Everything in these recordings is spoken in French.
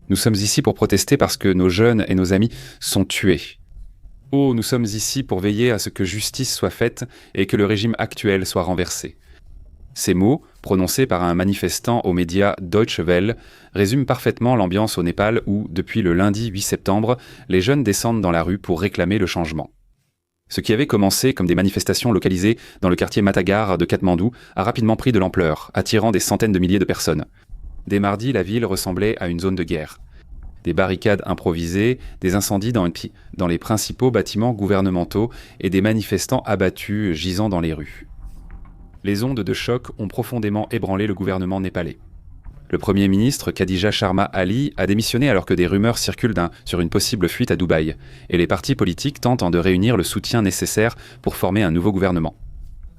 Nous sommes ici pour protester parce que nos jeunes et nos amis sont tués. Oh, nous sommes ici pour veiller à ce que justice soit faite et que le régime actuel soit renversé. » Ces mots, prononcés par un manifestant aux médias Deutsche Welle, résument parfaitement l'ambiance au Népal où, depuis le lundi 8 septembre, les jeunes descendent dans la rue pour réclamer le changement. Ce qui avait commencé comme des manifestations localisées dans le quartier Matagar de Katmandou a rapidement pris de l'ampleur, attirant des centaines de milliers de personnes. Dès mardi, la ville ressemblait à une zone de guerre. Des barricades improvisées, des incendies dans les principaux bâtiments gouvernementaux et des manifestants abattus gisant dans les rues. Les ondes de choc ont profondément ébranlé le gouvernement népalais. Le Premier ministre Khadija Sharma Ali a démissionné alors que des rumeurs circulent sur une possible fuite à Dubaï, et les partis politiques tentent de réunir le soutien nécessaire pour former un nouveau gouvernement.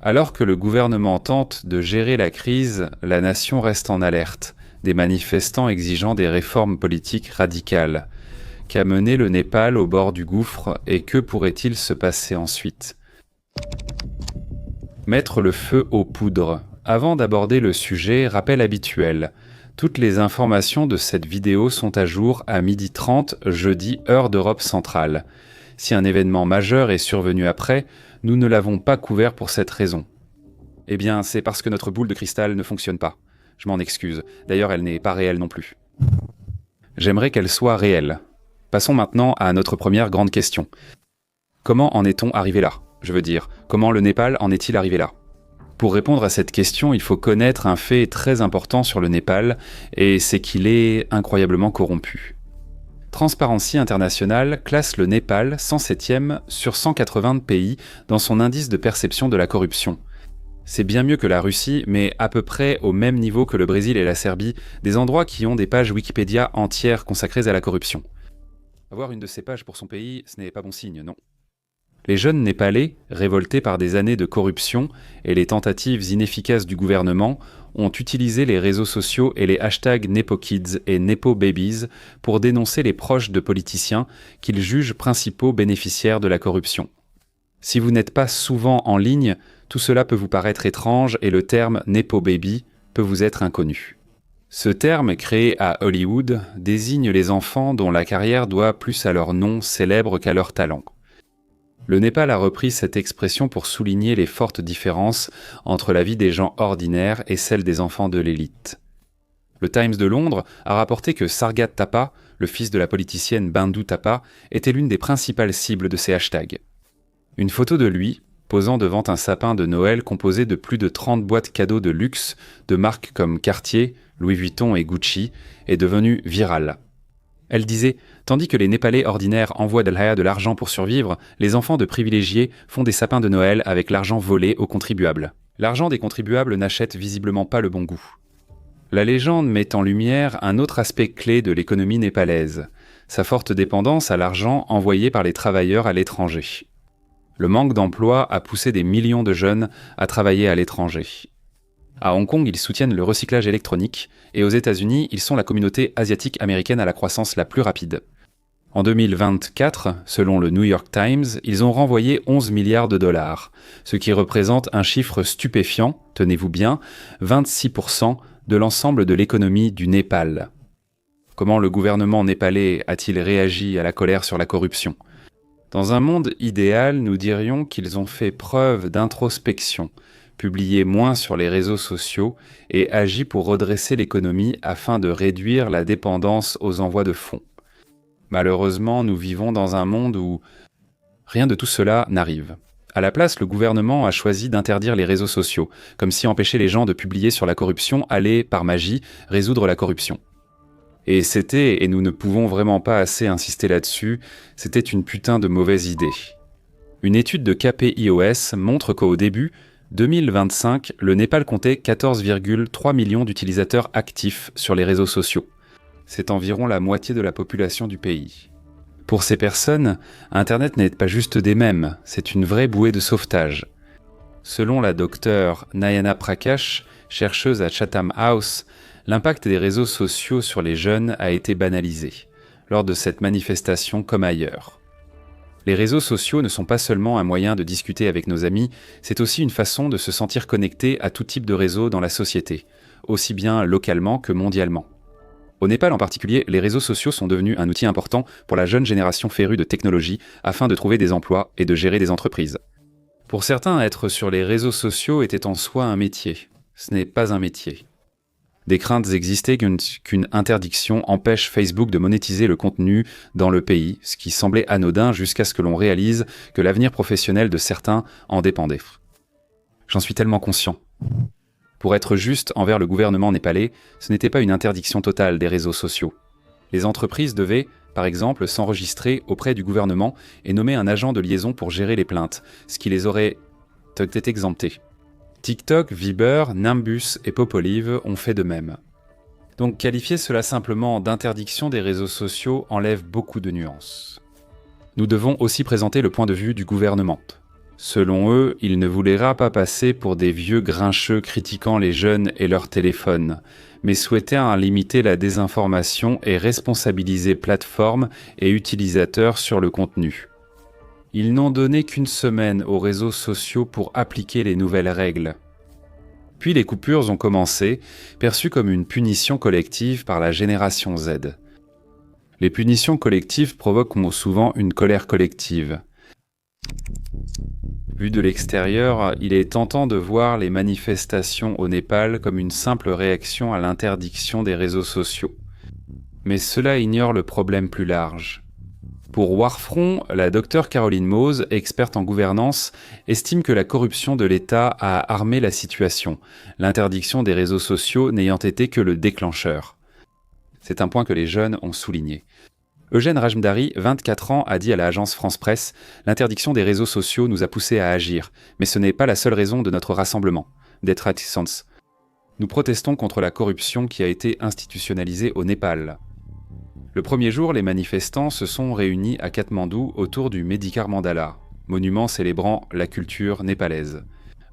Alors que le gouvernement tente de gérer la crise, la nation reste en alerte, des manifestants exigeant des réformes politiques radicales. Qu'a mené le Népal au bord du gouffre et que pourrait-il se passer ensuite ? Mettre le feu aux poudres. Avant d'aborder le sujet, rappel habituel. Toutes les informations de cette vidéo sont à jour à 12h30 jeudi, heure d'Europe centrale. Si un événement majeur est survenu après, nous ne l'avons pas couvert pour cette raison. Eh bien, c'est parce que notre boule de cristal ne fonctionne pas. Je m'en excuse. D'ailleurs, elle n'est pas réelle non plus. J'aimerais qu'elle soit réelle. Passons maintenant à notre première grande question. Comment en est-on arrivé là ? Je veux dire, comment le Népal en est-il arrivé là ? Pour répondre à cette question, il faut connaître un fait très important sur le Népal, et c'est qu'il est incroyablement corrompu. Transparency International classe le Népal 107e sur 180 pays dans son indice de perception de la corruption. C'est bien mieux que la Russie, mais à peu près au même niveau que le Brésil et la Serbie, des endroits qui ont des pages Wikipédia entières consacrées à la corruption. Avoir une de ces pages pour son pays, ce n'est pas bon signe, non. Les jeunes Népalais, révoltés par des années de corruption et les tentatives inefficaces du gouvernement, ont utilisé les réseaux sociaux et les hashtags NepoKids et NepoBabies pour dénoncer les proches de politiciens qu'ils jugent principaux bénéficiaires de la corruption. Si vous n'êtes pas souvent en ligne, tout cela peut vous paraître étrange et le terme NepoBaby peut vous être inconnu. Ce terme, créé à Hollywood, désigne les enfants dont la carrière doit plus à leur nom célèbre qu'à leur talent. Le Népal a repris cette expression pour souligner les fortes différences entre la vie des gens ordinaires et celle des enfants de l'élite. Le Times de Londres a rapporté que Sargat Thapa, le fils de la politicienne Bindu Thapa, était l'une des principales cibles de ces hashtags. Une photo de lui, posant devant un sapin de Noël composé de plus de 30 boîtes cadeaux de luxe de marques comme Cartier, Louis Vuitton et Gucci, est devenue virale. Elle disait « Tandis que les Népalais ordinaires envoient de l'argent pour survivre, les enfants de privilégiés font des sapins de Noël avec l'argent volé aux contribuables. L'argent des contribuables n'achète visiblement pas le bon goût. » La légende met en lumière un autre aspect clé de l'économie népalaise, sa forte dépendance à l'argent envoyé par les travailleurs à l'étranger. Le manque d'emploi a poussé des millions de jeunes à travailler à l'étranger. À Hong Kong, ils soutiennent le recyclage électronique, et aux États-Unis, ils sont la communauté asiatique américaine à la croissance la plus rapide. En 2024, selon le New York Times, ils ont renvoyé 11 milliards de dollars, ce qui représente un chiffre stupéfiant, tenez-vous bien, 26% de l'ensemble de l'économie du Népal. Comment le gouvernement népalais a-t-il réagi à la colère sur la corruption ? Dans un monde idéal, nous dirions qu'ils ont fait preuve d'introspection, publié moins sur les réseaux sociaux et agi pour redresser l'économie afin de réduire la dépendance aux envois de fonds. Malheureusement, nous vivons dans un monde où rien de tout cela n'arrive. À la place, le gouvernement a choisi d'interdire les réseaux sociaux, comme si empêcher les gens de publier sur la corruption allait, par magie, résoudre la corruption. Et c'était, et nous ne pouvons vraiment pas assez insister là-dessus, c'était une putain de mauvaise idée. Une étude de KPIOS montre qu'au début 2025, le Népal comptait 14,3 millions d'utilisateurs actifs sur les réseaux sociaux. C'est environ la moitié de la population du pays. Pour ces personnes, Internet n'est pas juste des mèmes, c'est une vraie bouée de sauvetage. Selon la docteure Nayana Prakash, chercheuse à Chatham House, l'impact des réseaux sociaux sur les jeunes a été banalisé, lors de cette manifestation comme ailleurs. Les réseaux sociaux ne sont pas seulement un moyen de discuter avec nos amis, c'est aussi une façon de se sentir connecté à tout type de réseau dans la société, aussi bien localement que mondialement. Au Népal en particulier, les réseaux sociaux sont devenus un outil important pour la jeune génération férue de technologie afin de trouver des emplois et de gérer des entreprises. Pour certains, être sur les réseaux sociaux était en soi un métier. Ce n'est pas un métier. Des craintes existaient qu'une interdiction empêche Facebook de monétiser le contenu dans le pays, ce qui semblait anodin jusqu'à ce que l'on réalise que l'avenir professionnel de certains en dépendait. J'en suis tellement conscient. Pour être juste envers le gouvernement népalais, ce n'était pas une interdiction totale des réseaux sociaux. Les entreprises devaient, par exemple, s'enregistrer auprès du gouvernement et nommer un agent de liaison pour gérer les plaintes, ce qui les aurait été exemptés. TikTok, Viber, Nimbus et Popolive ont fait de même. Donc qualifier cela simplement d'interdiction des réseaux sociaux enlève beaucoup de nuances. Nous devons aussi présenter le point de vue du gouvernement. Selon eux, il ne voulait pas passer pour des vieux grincheux critiquant les jeunes et leurs téléphones, mais souhaitait limiter la désinformation et responsabiliser plateformes et utilisateurs sur le contenu. Ils n'ont donné qu'une semaine aux réseaux sociaux pour appliquer les nouvelles règles. Puis les coupures ont commencé, perçues comme une punition collective par la génération Z. Les punitions collectives provoquent souvent une colère collective. Vu de l'extérieur, il est tentant de voir les manifestations au Népal comme une simple réaction à l'interdiction des réseaux sociaux. Mais cela ignore le problème plus large. Pour Warfront, la docteure Caroline Mose, experte en gouvernance, estime que la corruption de l'État a armé la situation, l'interdiction des réseaux sociaux n'ayant été que le déclencheur. C'est un point que les jeunes ont souligné. Eugène Rajmdari, 24 ans, a dit à l'agence France Presse « L'interdiction des réseaux sociaux nous a poussés à agir, mais ce n'est pas la seule raison de notre rassemblement, d'être Attisans. Nous protestons contre la corruption qui a été institutionnalisée au Népal. » Le premier jour, les manifestants se sont réunis à Katmandou autour du Medikar Mandala, monument célébrant la culture népalaise.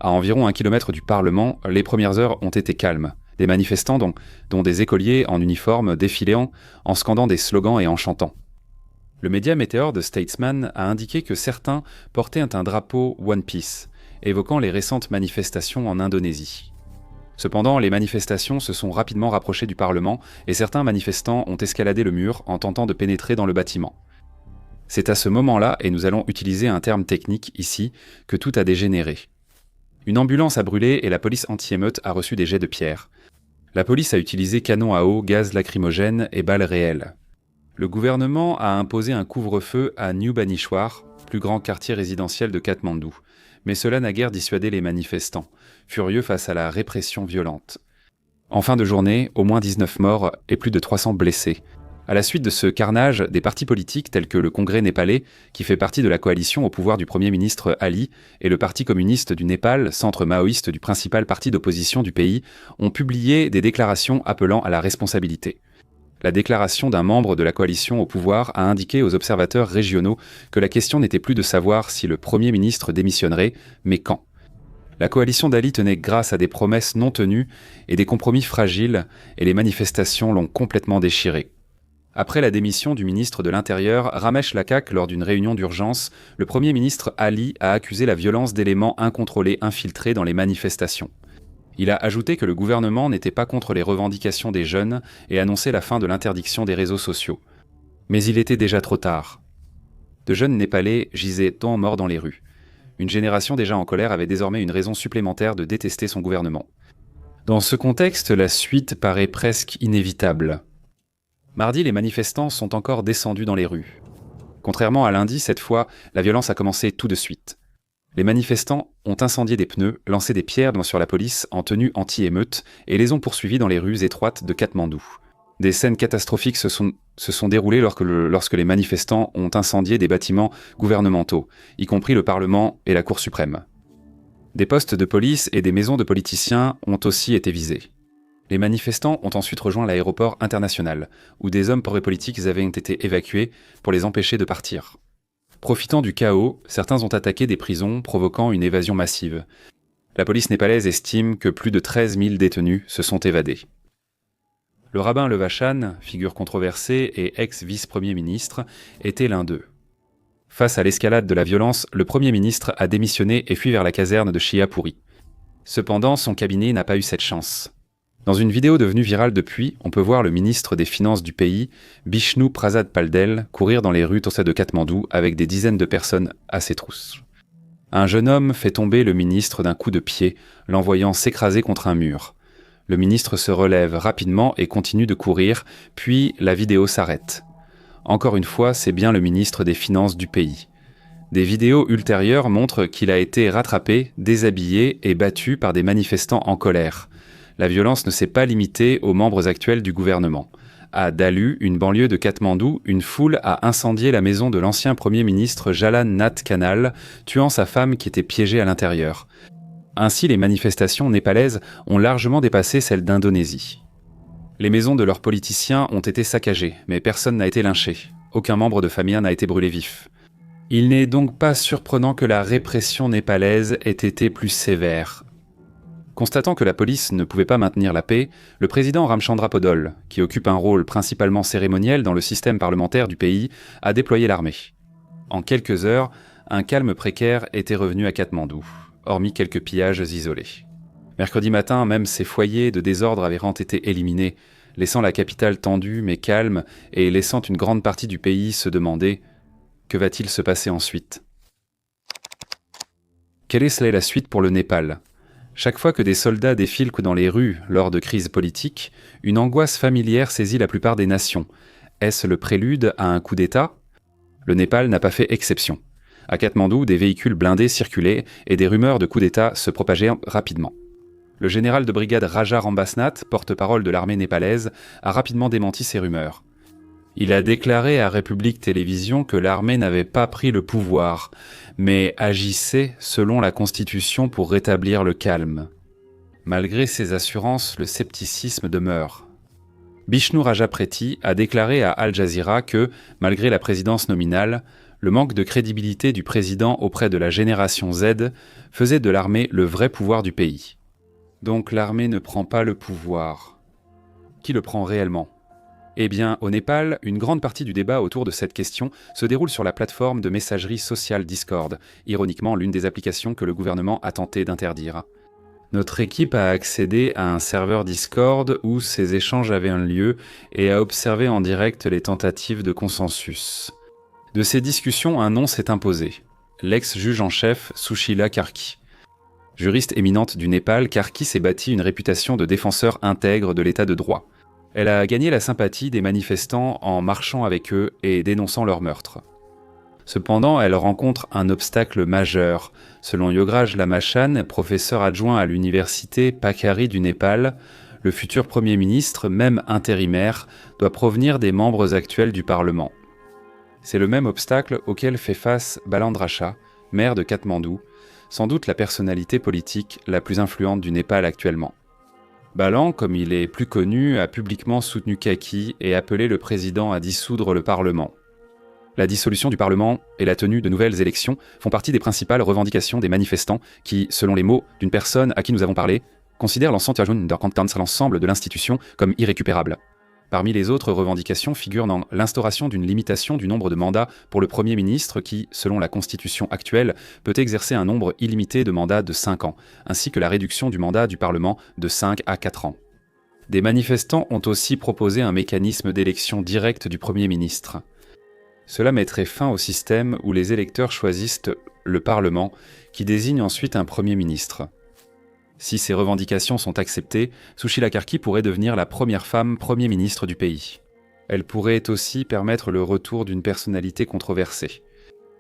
À environ 1 kilomètre du Parlement, les premières heures ont été calmes. Des manifestants, dont des écoliers en uniforme, défilant, en scandant des slogans et en chantant. Le média Météor de Statesman a indiqué que certains portaient un drapeau One Piece, évoquant les récentes manifestations en Indonésie. Cependant, les manifestations se sont rapidement rapprochées du Parlement et certains manifestants ont escaladé le mur en tentant de pénétrer dans le bâtiment. C'est à ce moment-là, et nous allons utiliser un terme technique ici, que tout a dégénéré. Une ambulance a brûlé et la police anti-émeute a reçu des jets de pierre. La police a utilisé canons à eau, gaz lacrymogène et balles réelles. Le gouvernement a imposé un couvre-feu à New Banishwar, plus grand quartier résidentiel de Katmandou, mais cela n'a guère dissuadé les manifestants, furieux face à la répression violente. En fin de journée, au moins 19 morts et plus de 300 blessés. À la suite de ce carnage, des partis politiques tels que le Congrès népalais, qui fait partie de la coalition au pouvoir du Premier ministre Ali, et le Parti communiste du Népal, centre maoïste du principal parti d'opposition du pays, ont publié des déclarations appelant à la responsabilité. La déclaration d'un membre de la coalition au pouvoir a indiqué aux observateurs régionaux que la question n'était plus de savoir si le Premier ministre démissionnerait, mais quand. La coalition d'Ali tenait grâce à des promesses non tenues et des compromis fragiles, et les manifestations l'ont complètement déchiré. Après la démission du ministre de l'Intérieur, Ramesh Lakak, lors d'une réunion d'urgence, le Premier ministre Ali a accusé la violence d'éléments incontrôlés infiltrés dans les manifestations. Il a ajouté que le gouvernement n'était pas contre les revendications des jeunes et annoncé la fin de l'interdiction des réseaux sociaux. Mais il était déjà trop tard. De jeunes Népalais gisaient tant morts dans les rues. Une génération déjà en colère avait désormais une raison supplémentaire de détester son gouvernement. Dans ce contexte, la suite paraît presque inévitable. Mardi, les manifestants sont encore descendus dans les rues. Contrairement à lundi, cette fois, la violence a commencé tout de suite. Les manifestants ont incendié des pneus, lancé des pierres sur la police en tenue anti-émeute et les ont poursuivis dans les rues étroites de Katmandou. Des scènes catastrophiques se sont déroulées lorsque les manifestants ont incendié des bâtiments gouvernementaux, y compris le Parlement et la Cour suprême. Des postes de police et des maisons de politiciens ont aussi été visés. Les manifestants ont ensuite rejoint l'aéroport international, où des hommes politiques avaient été évacués pour les empêcher de partir. Profitant du chaos, certains ont attaqué des prisons, provoquant une évasion massive. La police népalaise estime que plus de 13 000 détenus se sont évadés. Le rabbin Levachan, figure controversée et ex-vice-premier ministre, était l'un d'eux. Face à l'escalade de la violence, le Premier ministre a démissionné et fui vers la caserne de Shiapuri. Cependant, son cabinet n'a pas eu cette chance. Dans une vidéo devenue virale depuis, on peut voir le ministre des Finances du pays, Bishnu Prasad Paldel, courir dans les rues de Katmandou avec des dizaines de personnes à ses trousses. Un jeune homme fait tomber le ministre d'un coup de pied, l'envoyant s'écraser contre un mur. Le ministre se relève rapidement et continue de courir, puis la vidéo s'arrête. Encore une fois, c'est bien le ministre des Finances du pays. Des vidéos ultérieures montrent qu'il a été rattrapé, déshabillé et battu par des manifestants en colère. La violence ne s'est pas limitée aux membres actuels du gouvernement. À Dalu, une banlieue de Katmandou, une foule a incendié la maison de l'ancien Premier ministre Jalan Nath Kanal, tuant sa femme qui était piégée à l'intérieur. Ainsi, les manifestations népalaises ont largement dépassé celles d'Indonésie. Les maisons de leurs politiciens ont été saccagées, mais personne n'a été lynché. Aucun membre de famille n'a été brûlé vif. Il n'est donc pas surprenant que la répression népalaise ait été plus sévère. Constatant que la police ne pouvait pas maintenir la paix, le président Ramchandra Podol, qui occupe un rôle principalement cérémoniel dans le système parlementaire du pays, a déployé l'armée. En quelques heures, un calme précaire était revenu à Katmandou, hormis quelques pillages isolés. Mercredi matin, même ces foyers de désordre avaient été éliminés, laissant la capitale tendue mais calme et laissant une grande partie du pays se demander « Que va-t-il se passer ensuite ?» Quelle est la suite pour le Népal ? Chaque fois que des soldats défilent dans les rues lors de crises politiques, une angoisse familière saisit la plupart des nations. Est-ce le prélude à un coup d'État ? Le Népal n'a pas fait exception. À Katmandou, des véhicules blindés circulaient et des rumeurs de coup d'État se propageaient rapidement. Le général de brigade Raja Rambasnath, porte-parole de l'armée népalaise, a rapidement démenti ces rumeurs. Il a déclaré à République Télévision que l'armée n'avait pas pris le pouvoir, mais agissait selon la Constitution pour rétablir le calme. Malgré ces assurances, le scepticisme demeure. Bishnu Rajaprethy a déclaré à Al Jazeera que, malgré la présidence nominale, le manque de crédibilité du président auprès de la génération Z faisait de l'armée le vrai pouvoir du pays. Donc l'armée ne prend pas le pouvoir. Qui le prend réellement ? Eh bien, au Népal, une grande partie du débat autour de cette question se déroule sur la plateforme de messagerie sociale Discord, ironiquement l'une des applications que le gouvernement a tenté d'interdire. Notre équipe a accédé à un serveur Discord où ces échanges avaient un lieu et a observé en direct les tentatives de consensus. De ces discussions, un nom s'est imposé. L'ex-juge en chef Sushila Karki. Juriste éminente du Népal, Karki s'est bâtie une réputation de défenseur intègre de l'état de droit. Elle a gagné la sympathie des manifestants en marchant avec eux et dénonçant leur meurtre. Cependant, elle rencontre un obstacle majeur. Selon Yograj Lamachan, professeur adjoint à l'université Pakhari du Népal, le futur Premier ministre, même intérimaire, doit provenir des membres actuels du Parlement. C'est le même obstacle auquel fait face Balandra Shah, maire de Katmandou, sans doute la personnalité politique la plus influente du Népal actuellement. Balan, comme il est plus connu, a publiquement soutenu Kaki et appelé le président à dissoudre le Parlement. La dissolution du Parlement et la tenue de nouvelles élections font partie des principales revendications des manifestants qui, selon les mots d'une personne à qui nous avons parlé, considèrent l'ensemble de l'institution comme irrécupérable. Parmi les autres revendications figurent dans l'instauration d'une limitation du nombre de mandats pour le Premier ministre qui, selon la Constitution actuelle, peut exercer un nombre illimité de mandats de 5 ans, ainsi que la réduction du mandat du Parlement de 5 à 4 ans. Des manifestants ont aussi proposé un mécanisme d'élection directe du Premier ministre. Cela mettrait fin au système où les électeurs choisissent le Parlement, qui désigne ensuite un Premier ministre. Si ces revendications sont acceptées, Sushila Karki pourrait devenir la première femme Premier ministre du pays. Elle pourrait aussi permettre le retour d'une personnalité controversée.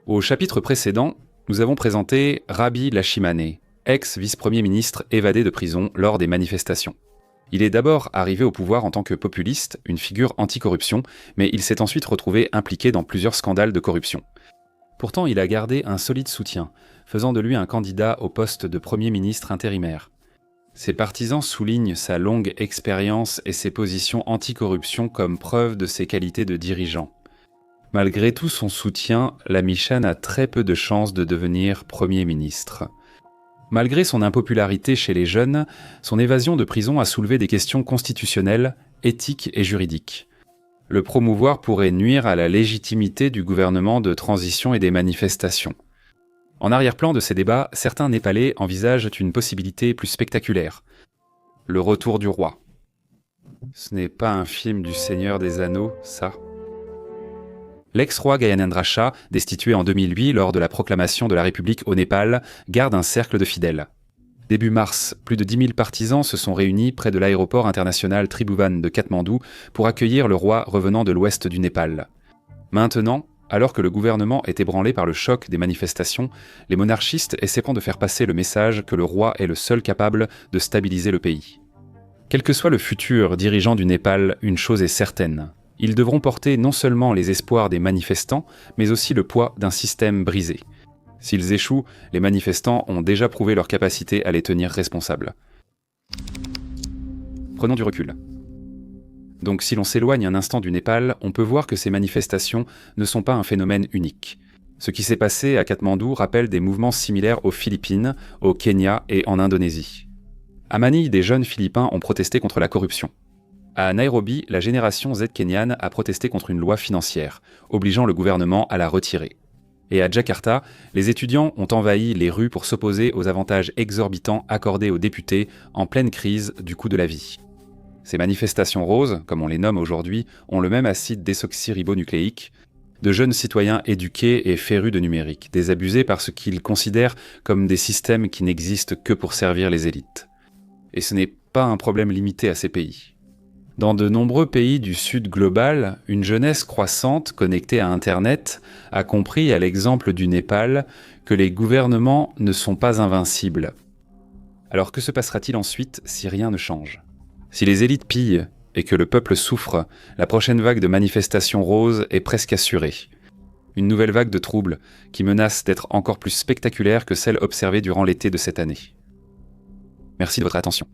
Au chapitre précédent, nous avons présenté Rabi Lachimane, ex-vice-premier ministre évadé de prison lors des manifestations. Il est d'abord arrivé au pouvoir en tant que populiste, une figure anti-corruption, mais il s'est ensuite retrouvé impliqué dans plusieurs scandales de corruption. Pourtant, il a gardé un solide soutien, faisant de lui un candidat au poste de Premier ministre intérimaire. Ses partisans soulignent sa longue expérience et ses positions anti-corruption comme preuve de ses qualités de dirigeant. Malgré tout son soutien, Lamichan a très peu de chances de devenir Premier ministre. Malgré son impopularité chez les jeunes, son évasion de prison a soulevé des questions constitutionnelles, éthiques et juridiques. Le promouvoir pourrait nuire à la légitimité du gouvernement de transition et des manifestations. En arrière-plan de ces débats, certains Népalais envisagent une possibilité plus spectaculaire. Le retour du roi. Ce n'est pas un film du Seigneur des Anneaux, ça? L'ex-roi Gyanendra Shah, destitué en 2008 lors de la proclamation de la République au Népal, garde un cercle de fidèles. Début mars, plus de 10 000 partisans se sont réunis près de l'aéroport international Tribhuvan de Katmandou pour accueillir le roi revenant de l'ouest du Népal. Maintenant, alors que le gouvernement est ébranlé par le choc des manifestations, les monarchistes essaieront de faire passer le message que le roi est le seul capable de stabiliser le pays. Quel que soit le futur dirigeant du Népal, une chose est certaine. Ils devront porter non seulement les espoirs des manifestants, mais aussi le poids d'un système brisé. S'ils échouent, les manifestants ont déjà prouvé leur capacité à les tenir responsables. Prenons du recul. Donc si l'on s'éloigne un instant du Népal, on peut voir que ces manifestations ne sont pas un phénomène unique. Ce qui s'est passé à Katmandou rappelle des mouvements similaires aux Philippines, au Kenya et en Indonésie. À Manille, des jeunes Philippins ont protesté contre la corruption. À Nairobi, la génération Z kenyane a protesté contre une loi financière, obligeant le gouvernement à la retirer. Et à Jakarta, les étudiants ont envahi les rues pour s'opposer aux avantages exorbitants accordés aux députés en pleine crise du coût de la vie. Ces manifestations roses, comme on les nomme aujourd'hui, ont le même acide désoxyribonucléique, de jeunes citoyens éduqués et férus de numérique, désabusés par ce qu'ils considèrent comme des systèmes qui n'existent que pour servir les élites. Et ce n'est pas un problème limité à ces pays. Dans de nombreux pays du Sud global, une jeunesse croissante connectée à Internet a compris, à l'exemple du Népal, que les gouvernements ne sont pas invincibles. Alors que se passera-t-il ensuite si rien ne change? Si les élites pillent et que le peuple souffre, la prochaine vague de manifestations roses est presque assurée. Une nouvelle vague de troubles qui menace d'être encore plus spectaculaire que celle observée durant l'été de cette année. Merci de votre attention.